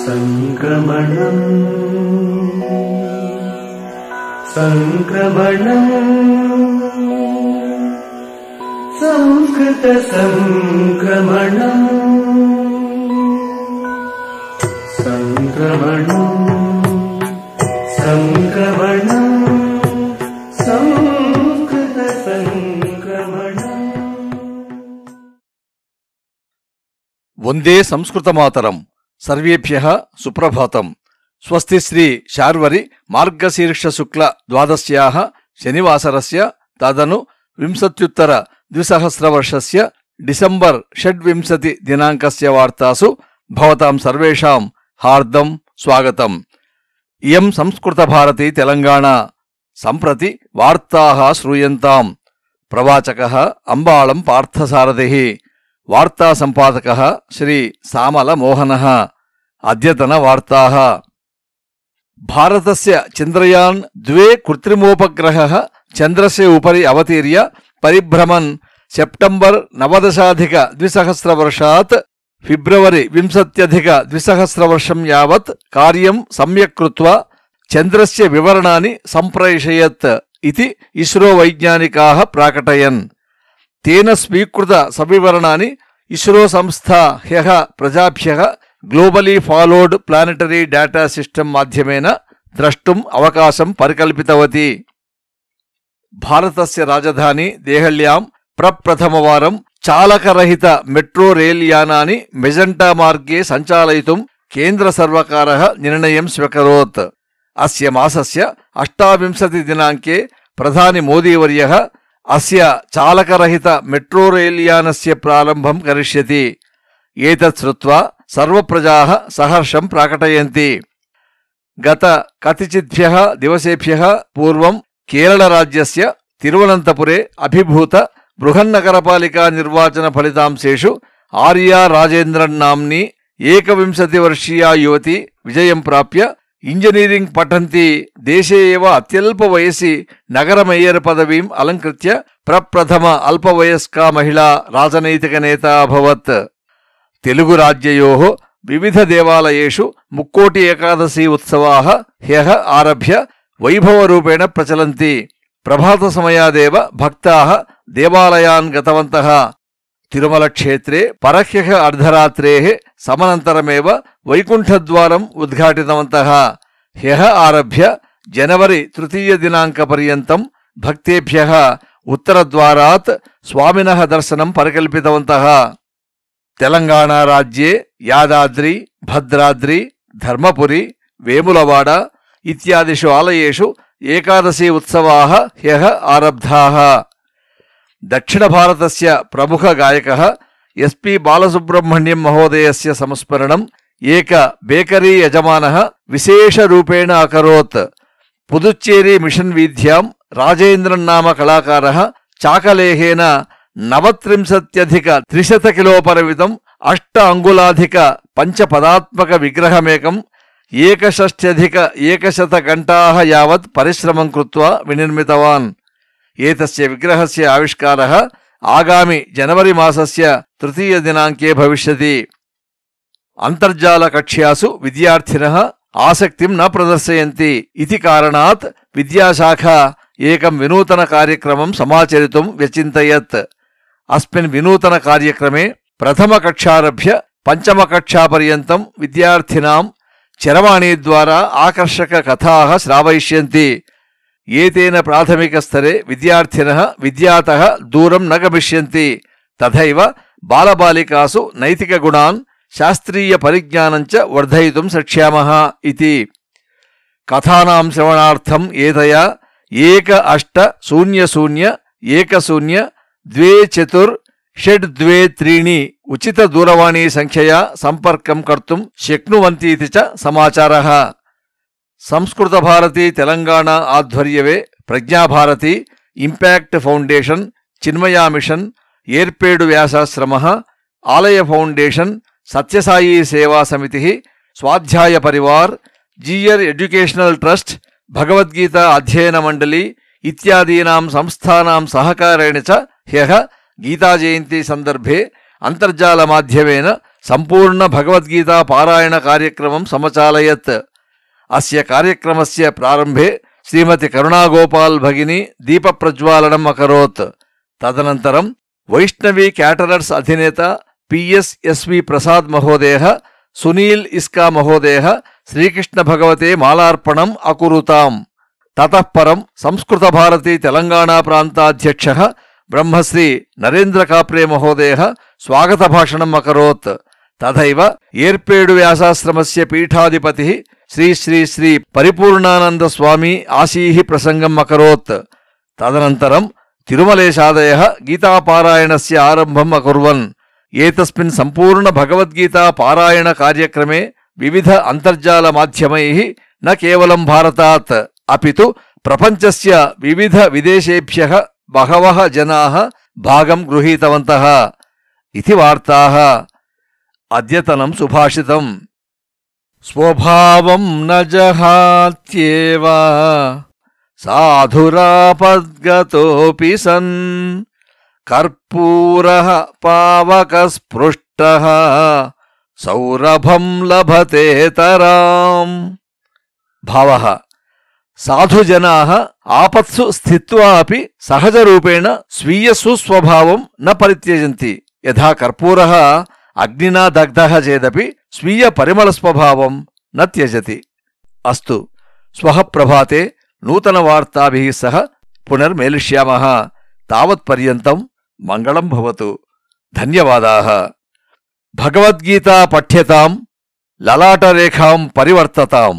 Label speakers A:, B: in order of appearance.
A: సంక్రమణం సంక్రమణం సంస్కృత సంక్రమణం సంక్రమణం సంక్రమణం సంస్కృత సంక్రమణం.
B: వందే సంస్కృతమాతరం. సర్వేభ్యః సుప్రభాతం. స్వస్తి శ్రీ శార్వరి మార్గశీర్ష శుక్ల ద్వాదశ్యాః శనివాసరస్య తదను వింశత్యుత్తర ద్విసహస్రవర్షస్య డిసెంబర్ షడ్వింశతి దినాంకస్య వార్తాసు భవతాం సర్వేషాం హార్దం స్వాగతం. ఇయం సంస్కృత భారతి తెలంగాణ. సంప్రతి వార్తాః శ్రూయంతాం. ప్రవాచకః అంబాళం పార్థసారథిః. వార్తా సంపాదకః శ్రీ సామల మోహనః. అద్యతన వార్తాః. భారతస్య చంద్రయాన్ 2 కృత్రిమోపగ్రహः చంద్రస్య ఉపరి అవతీర్య పరిభ్రమన్ సెప్టెంబర్ 19,2000 ఫిబ్రవరి 20,2000 యావత్ కార్యం సమ్యక్ కృత్వా చంద్రస్య వివరణాని సంప్రేషయత్ ఇతి ఇస్రో వైజ్ఞానికాః ప్రాకటయన్. తేన స్వీకృత సవివరణాని ఇస్రో సంస్థా హ్యః ప్రజాభ్యః globally followed planetary data system మాధ్యమేన ద్రష్టుం అవకాశం పరికల్పితవతి. భారతస్య రాజధాని దేహళ్యాం ప్రప్రథమవారం చాలకరహిత మెట్రో రైల్ యానాని మెజెంటా మార్గే సంచాలయితుం కేంద్ర సర్వకారः నిర్ణయం స్వీకరోత్. అస్య మాసస్య 28 దినాంకే ప్రధాని మోదీవర్యः అస్య చాలకరహిత మెట్రో రైల్ యానస్య ప్రారంభం కరిష్యతి. ఏతత్ శ్రుత్వా సర్వప్రజాః సహర్షం ప్రాకటయంతి. గత కతిచిద్భ్యः దివసేభ్యः పూర్వం కేరళరాజ్యస్య తిరువనంతపురే అభిభూత బృహన్నగరపాలికా నిర్వాచన ఫలితాంశేషు ఆర్యా రాజేంద్రన్ నామ్ని 21 వర్షీయా యువతి విజయం ప్రాప్య ఇంజనీరింగ్ పఠంతి దేశే ఏవ అత్యల్ప వయసి నగర మేయర్ పదవీం అలంకృత్య ప్రప్రథమ అల్పవయస్కా మహిళా రాజనైతిక నేత అభవత్. తెలుగు రాజ్యయోః వివిధ దేవాలయేషు ముక్కోటి ఏకాదశి ఉత్సవాः హ్యః ఆరభ్య వైభవరూపేణ ప్రచలంతి. ప్రభాత సమయాదేవ భక్తాः దేవాలయాన్ గతవంతः. తిరుమల క్షేత్రే పరహ్యః అర్ధరాత్రేః సమనంతరమేవ వైకుంఠద్వారం ఉద్ఘాటితవంతः. హ్యః ఆరభ్య జనవరి 3 దినాంకపర్యంతం భక్తేభ్యः ఉత్తరద్వారాత్ స్వామినః దర్శనం పరికల్పితవంతः. తెలంగాణ రాజ్యే యాదాద్రి, భద్రాద్రి, ధర్మపురి, వేములవాడ ఇత్యాదిషు ఆలయేషు ఏకాదశి ఉత్సవాः హ్యః ఆరబ్ధాः. దక్షిణ భారతస్య ప్రముఖ గాయకः ఎస్పి బాలసుబ్రహ్మణ్యం మహోదయస్య సంస్మరణం ఏక బేకరీ యజమానः విశేషరూపేణ అకరోత్. పుదుచ్చేరి మిషన్ వీథ్యాం రాజేంద్రన్ నామ కళాకారः చాకలేహేన 39,300 కిలోపరిమితం 8 అంగుళాధిక పంచపదాత్మక విగ్రహమేకం 61,100 గంటాः యావత్ పరిశ్రమం కృత్వా వినిర్మితవాన్. ఏతస్య విగ్రహస్య ఆవిష్కారः ఆగామి జనవరి మాసస్య 3 దినాంకే భవిష్యతి. అంతర్జాల కక్ష్యాసు విద్యార్థినः ఆసక్తిం న ప్రదర్శయంతి ఇతి కారణాత్ విద్యాశాఖ ఏకం వినూతన కార్యక్రమం సమాచరితుం వ్యచింతయత్. అస్మిన్ వినూతన కార్యక్రమే ప్రథమ కక్షారభ్య పంచమ కక్షాపర్యంతం విద్యార్థినాం చరవాణీ ద్వారా ఆకర్షక కథాః శ్రావయిష్యంతి. ఏతేన ప్రాథమిక స్తరే విద్యార్థినः విద్యాతः దూరం న గమిష్యంతి. తథైవ బాలబాలికాసు నైతిక గుణాన్ శాస్త్రీయ పరిజ్ఞానంచ వర్ధయితుం శక్ష్యామః ఇతి. కథానాం శ్రవణార్థం ఏతయా 1-800-10-24723 ఉచిత దూరవాణీ సంఖ్యయా సంపర్కం కర్తుం శక్నువంతీతి చ సమాచారः. సంస్కృత భారతి తెలంగాణ ఆధ్వర్యవే Prajnabharati, impact foundation, Chinmaya mission, Yerpedu వ్యాసాశ్రమః, Alaya foundation, Sathya Sai Seva Samiti, Swadhyay Parivar, Jeeyar educational trust, Bhagavad Gita Adhyayana Mandali ఇత్యాదీనాం సంస్థానాం సహకారేణ చ హ్యః గీతా జయంతి సందర్భే అంతర్జాల మాధ్యమేన సంపూర్ణ భగవద్గీతా పారాయణ కార్యక్రమం సమచాలయత్. అస్య కార్యక్రమస్య ప్రారంభే శ్రీమతి కరుణాగోపాల్ భగిని దీపప్రజ్వాలనం అకరోత్. తదనంతరం వైష్ణవీ క్యాటరర్స్ అధినేత పిఎస్ఎస్వి ప్రసాద్ మహోదయః సునీల్ ఇస్కా మహోదయః శ్రీకృష్ణ భగవతే మాలార్పణం అకురుతాం. తతః పరం సంస్కృత భారతీ తెలంగాణ ప్రాంతాధ్యక్షః బ్రహ్మశ్రీ నరేంద్ర కాప్రే మహోదయః స్వాగత భాషణం అకరోత్. తథైవ ఏర్పేడు వ్యాసాశ్రమస్య పీఠాధిపతిః శ్రీ శ్రీ శ్రీ పరిపూర్ణానంద స్వామి ఆశీః ప్రసంగం అకరోత్. తదనంతరం తిరుమలేశాదయః గీతాపారాయణస్య ఆరంభం అకుర్వన్. ఏతస్మిన్ సంపూర్ణ భగవద్గీతా పారాయణ కార్యక్రమే వివిధ అంతర్జాల మాధ్యమైః న కేవలం భారతాత్ అపితు ప్రపంచస్య వివిధ విదేశేభ్యః బహవః జనాః భాగం గృహీతవంతః ఇతి వార్తాః. అద్యతనం సుభాషితం. స్వభావం న జహాత్యేవ సాధురాపద్గతోపి సన్ కర్పూరః పావకస్పృష్టః సౌరభం లభతేతరాం. భావః సాధుజనాః ఆపత్సు స్థిత్వా అపి సహజరూపేణ స్వీయ సుస్వభావం న పరిత్యజంతి. యథా కర్పూరః అగ్నినా దగ్ధః చేదపి స్వీయ పరిమళస్వభావం న త్యజతి. అస్తు. శ్వః ప్రభాతే నూతనవార్తాభిः సహ పునర్మేలిష్యామः. తావత్పర్యంతం మంగళం భవతు. ధన్యవాదాः. భగవద్గీతా పఠ్యతాం, లలాటరేఖాం పరివర్తతాం.